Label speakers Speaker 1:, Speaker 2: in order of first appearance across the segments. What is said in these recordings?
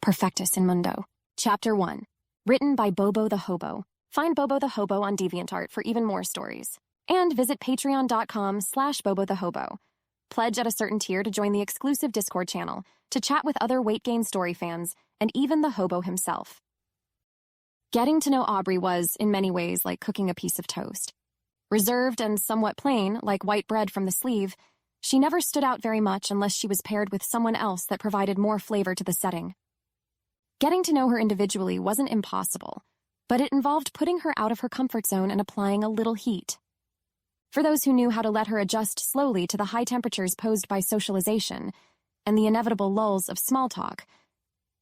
Speaker 1: Perfectus in Mundo. Chapter 1. Written by Bobo the Hobo. Find Bobo the Hobo on DeviantArt for even more stories. And visit patreon.com/Bobo the Hobo. Pledge at a certain tier to join the exclusive Discord channel, to chat with other Weight Gain story fans, and even the Hobo himself. Getting to know Aubrey was, in many ways, like cooking a piece of toast. Reserved and somewhat plain, like white bread from the sleeve, she never stood out very much unless she was paired with someone else that provided more flavor to the setting. Getting to know her individually wasn't impossible, but it involved putting her out of her comfort zone and applying a little heat. For those who knew how to let her adjust slowly to the high temperatures posed by socialization and the inevitable lulls of small talk,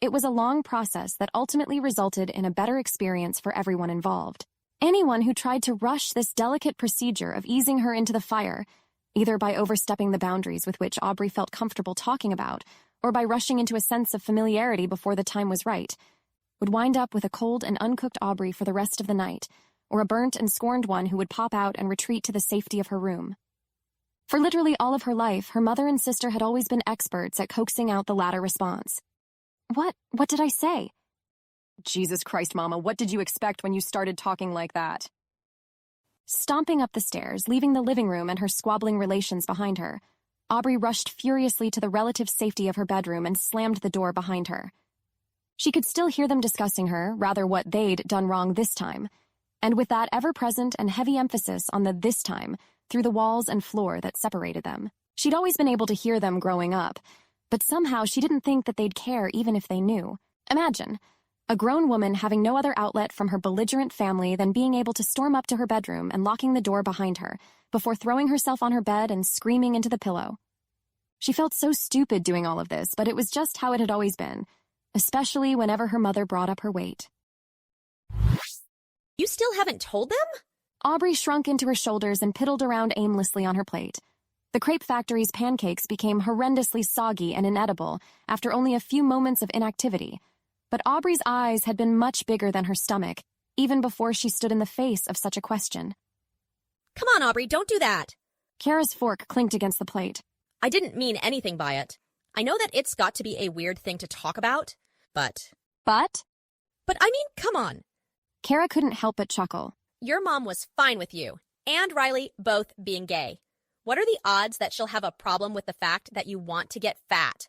Speaker 1: it was a long process that ultimately resulted in a better experience for everyone involved. Anyone who tried to rush this delicate procedure of easing her into the fire, either by overstepping the boundaries with which Aubrey felt comfortable talking about, or by rushing into a sense of familiarity before the time was right, would wind up with a cold and uncooked Aubrey for the rest of the night, or a burnt and scorned one who would pop out and retreat to the safety of her room. For literally all of her life, her mother and sister had always been experts at coaxing out the latter response. What did I say? Jesus Christ, Mama, what did you expect when you started talking like that? Stomping up the stairs, leaving the living room and her squabbling relations behind her, Aubrey rushed furiously to the relative safety of her bedroom and slammed the door behind her. She could still hear them discussing her, rather what they'd done wrong this time, and with that ever-present and heavy emphasis on the this time through the walls and floor that separated them. She'd always been able to hear them growing up, but somehow she didn't think that they'd care even if they knew. Imagine, a grown woman having no other outlet from her belligerent family than being able to storm up to her bedroom and locking the door behind her, before throwing herself on her bed and screaming into the pillow. She felt so stupid doing all of this, but it was just how it had always been, especially whenever her mother brought up her weight.
Speaker 2: You still haven't told them?
Speaker 1: Aubrey shrunk into her shoulders and piddled around aimlessly on her plate. The crepe factory's pancakes became horrendously soggy and inedible after only a few moments of inactivity, but Aubrey's eyes had been much bigger than her stomach, even before she stood in the face of such a question.
Speaker 2: Come on, Aubrey, don't do that.
Speaker 1: Cara's fork clinked against the plate.
Speaker 2: I didn't mean anything by it. I know that it's got to be a weird thing to talk about, but...
Speaker 1: But
Speaker 2: I mean, come on.
Speaker 1: Cara couldn't help but chuckle.
Speaker 2: Your mom was fine with you, and Riley both being gay. What are the odds that she'll have a problem with the fact that you want to get fat?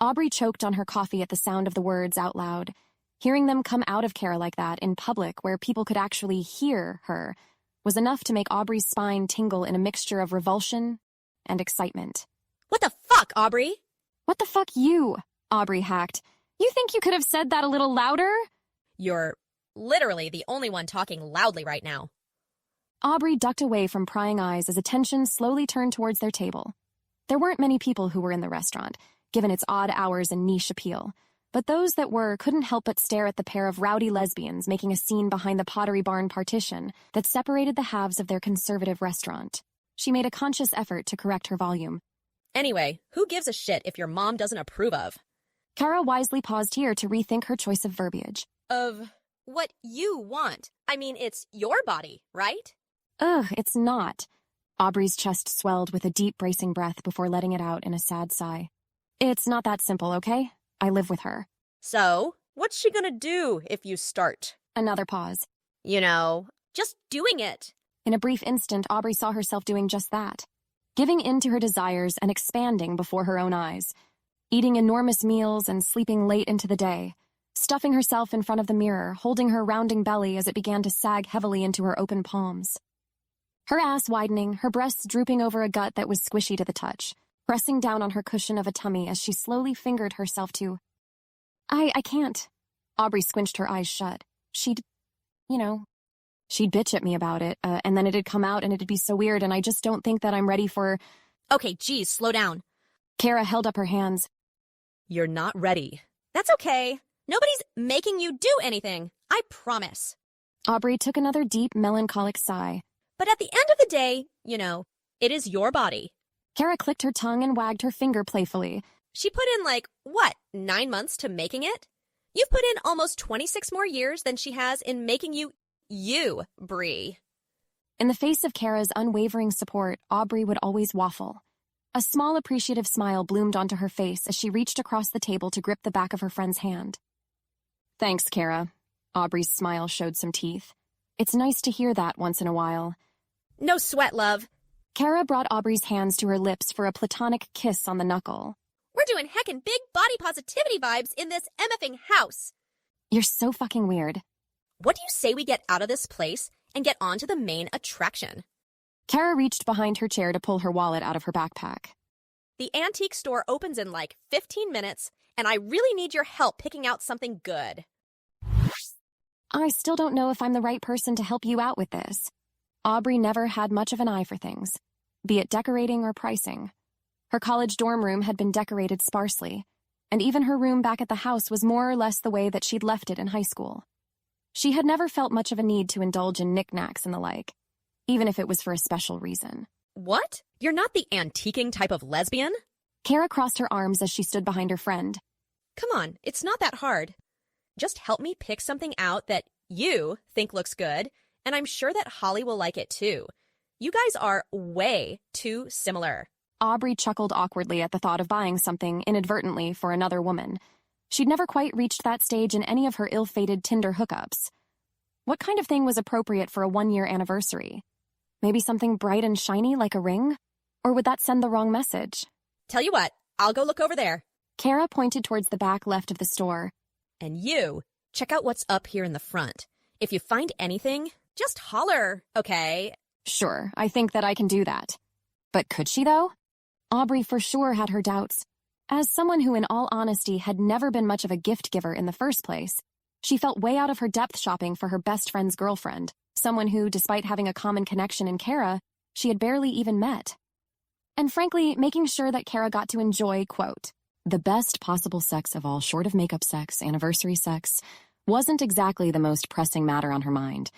Speaker 1: Aubrey choked on her coffee at the sound of the words out loud. Hearing them come out of Cara like that in public where people could actually hear her was enough to make Aubrey's spine tingle in a mixture of revulsion and excitement.
Speaker 2: What the fuck, Aubrey?
Speaker 1: What the fuck you? Aubrey hacked. You think you could have said that a little louder?
Speaker 2: You're literally the only one talking loudly right now.
Speaker 1: Aubrey ducked away from prying eyes as attention slowly turned towards their table. There weren't many people who were in the restaurant, given its odd hours and niche appeal, but those that were couldn't help but stare at the pair of rowdy lesbians making a scene behind the Pottery Barn partition that separated the halves of their conservative restaurant. She made a conscious effort to correct her volume.
Speaker 2: Anyway, who gives a shit if your mom doesn't approve of?
Speaker 1: Cara wisely paused here to rethink her choice of verbiage.
Speaker 2: Of what you want. I mean, it's your body, right?
Speaker 1: Ugh, it's not. Aubrey's chest swelled with a deep, bracing breath before letting it out in a sad sigh. It's not that simple, okay? I live with her.
Speaker 2: So, what's she gonna do if you start?
Speaker 1: Another pause.
Speaker 2: You know, just doing it.
Speaker 1: In a brief instant, Aubrey saw herself doing just that. Giving in to her desires and expanding before her own eyes. Eating enormous meals and sleeping late into the day. Stuffing herself in front of the mirror, holding her rounding belly as it began to sag heavily into her open palms. Her ass widening, her breasts drooping over a gut that was squishy to the touch, pressing down on her cushion of a tummy as she slowly fingered herself to... I can't. Aubrey squinched her eyes shut. She'd bitch at me about it, and then it'd come out and it'd be so weird, and I just don't think that I'm ready for...
Speaker 2: Okay, geez, slow down.
Speaker 1: Cara held up her hands.
Speaker 2: You're not ready. That's okay. Nobody's making you do anything. I promise.
Speaker 1: Aubrey took another deep, melancholic sigh.
Speaker 2: But at the end of the day, you know, it is your body.
Speaker 1: Cara clicked her tongue and wagged her finger playfully.
Speaker 2: She put in, 9 months to making it? You've put in almost 26 more years than she has in making you, Bree.
Speaker 1: In the face of Cara's unwavering support, Aubrey would always waffle. A small appreciative smile bloomed onto her face as she reached across the table to grip the back of her friend's hand. Thanks, Cara. Aubrey's smile showed some teeth. It's nice to hear that once in a while.
Speaker 2: No sweat, love.
Speaker 1: Cara brought Aubrey's hands to her lips for a platonic kiss on the knuckle.
Speaker 2: We're doing heckin' big body positivity vibes in this MFing house.
Speaker 1: You're so fucking weird.
Speaker 2: What do you say we get out of this place and get on to the main attraction?
Speaker 1: Cara reached behind her chair to pull her wallet out of her backpack.
Speaker 2: The antique store opens in like 15 minutes, and I really need your help picking out something good.
Speaker 1: I still don't know if I'm the right person to help you out with this. Aubrey never had much of an eye for things, be it decorating or pricing. Her college dorm room had been decorated sparsely, and even her room back at the house was more or less the way that she'd left it in high school. She had never felt much of a need to indulge in knickknacks and the like, even if it was for a special reason.
Speaker 2: What? You're not the antiquing type of lesbian?
Speaker 1: Cara crossed her arms as she stood behind her friend.
Speaker 2: Come on, it's not that hard. Just help me pick something out that you think looks good, and I'm sure that Holly will like it too. You guys are way too similar.
Speaker 1: Aubrey chuckled awkwardly at the thought of buying something inadvertently for another woman. She'd never quite reached that stage in any of her ill-fated Tinder hookups. What kind of thing was appropriate for a one-year anniversary? Maybe something bright and shiny like a ring? Or would that send the wrong message?
Speaker 2: Tell you what, I'll go look over there.
Speaker 1: Cara pointed towards the back left of the store.
Speaker 2: And you, check out what's up here in the front. If you find anything, just holler, okay?
Speaker 1: Sure, I think that I can do that. But could she, though? Aubrey for sure had her doubts. As someone who, in all honesty, had never been much of a gift giver in the first place, she felt way out of her depth shopping for her best friend's girlfriend, someone who, despite having a common connection in Cara, she had barely even met. And frankly, making sure that Cara got to enjoy, quote, the best possible sex of all short of makeup sex, anniversary sex, wasn't exactly the most pressing matter on her mind.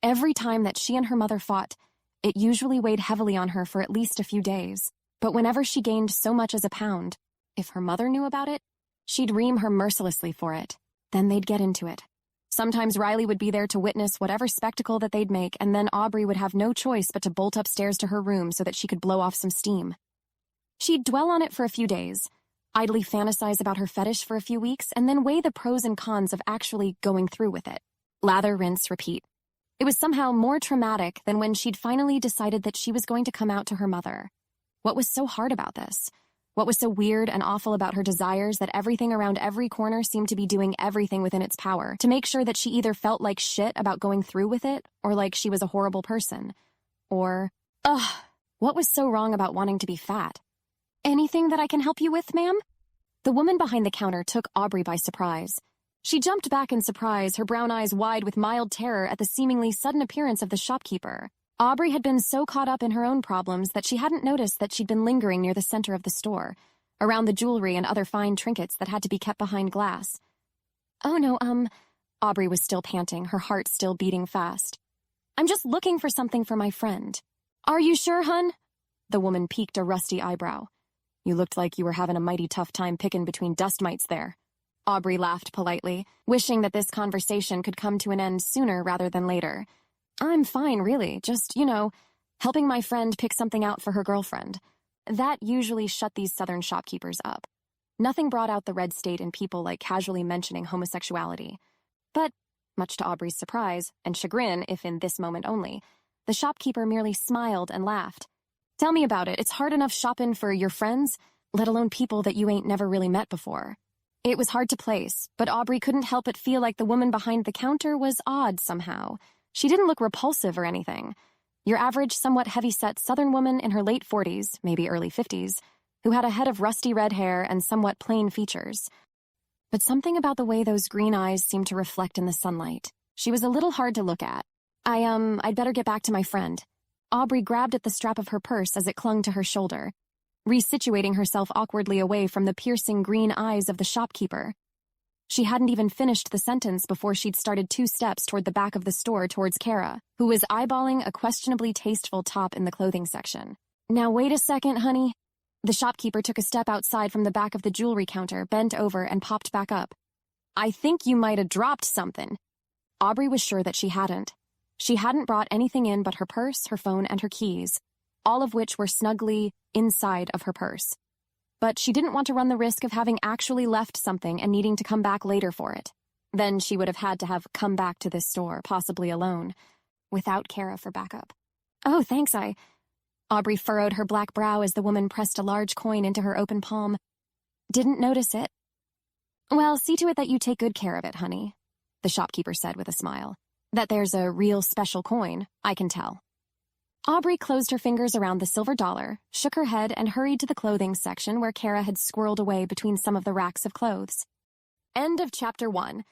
Speaker 1: Every time that she and her mother fought, it usually weighed heavily on her for at least a few days. But whenever she gained so much as a pound, if her mother knew about it, she'd ream her mercilessly for it. Then they'd get into it. Sometimes Riley would be there to witness whatever spectacle that they'd make, and then Aubrey would have no choice but to bolt upstairs to her room so that she could blow off some steam. She'd dwell on it for a few days, idly fantasize about her fetish for a few weeks, and then weigh the pros and cons of actually going through with it. Lather, rinse, repeat. It was somehow more traumatic than when she'd finally decided that she was going to come out to her mother. What was so hard about this? What was so weird and awful about her desires that everything around every corner seemed to be doing everything within its power to make sure that she either felt like shit about going through with it or like she was a horrible person? Or, what was so wrong about wanting to be fat? Anything that I can help you with, ma'am? The woman behind the counter took Aubrey by surprise. She jumped back in surprise, her brown eyes wide with mild terror at the seemingly sudden appearance of the shopkeeper. Aubrey had been so caught up in her own problems that she hadn't noticed that she'd been lingering near the center of the store, around the jewelry and other fine trinkets that had to be kept behind glass. Oh no, Aubrey was still panting, her heart still beating fast. I'm just looking for something for my friend. Are you sure, hun? The woman peeked a rusty eyebrow. You looked like you were having a mighty tough time picking between dust mites there. Aubrey laughed politely, wishing that this conversation could come to an end sooner rather than later. I'm fine, really. Just, helping my friend pick something out for her girlfriend. That usually shut these southern shopkeepers up. Nothing brought out the red state in people like casually mentioning homosexuality. But, much to Aubrey's surprise, and chagrin if in this moment only, the shopkeeper merely smiled and laughed. Tell me about it. It's hard enough shopping for your friends, let alone people that you ain't never really met before. It was hard to place, but Aubrey couldn't help but feel like the woman behind the counter was odd somehow. She didn't look repulsive or anything. Your average, somewhat heavy-set Southern woman in her late 40s, maybe early 50s, who had a head of rusty red hair and somewhat plain features. But something about the way those green eyes seemed to reflect in the sunlight. She was a little hard to look at. I'd better get back to my friend. Aubrey grabbed at the strap of her purse as it clung to her shoulder, resituating herself awkwardly away from the piercing green eyes of the shopkeeper. She hadn't even finished the sentence before she'd started 2 steps toward the back of the store towards Cara, who was eyeballing a questionably tasteful top in the clothing section. Now wait a second, honey. The shopkeeper took a step outside from the back of the jewelry counter, bent over, and popped back up. I think you might have dropped something. Aubrey was sure that she hadn't. She hadn't brought anything in but her purse, her phone, and her keys. all of which were snugly inside of her purse. But she didn't want to run the risk of having actually left something and needing to come back later for it. Then she would have had to have come back to this store, possibly alone, without Cara for backup. Oh, thanks, Aubrey furrowed her black brow as the woman pressed a large coin into her open palm. Didn't notice it. Well, see to it that you take good care of it, honey, the shopkeeper said with a smile. That there's a real special coin, I can tell. Aubrey closed her fingers around the silver dollar, shook her head, and hurried to the clothing section where Cara had squirreled away between some of the racks of clothes. End of Chapter 1.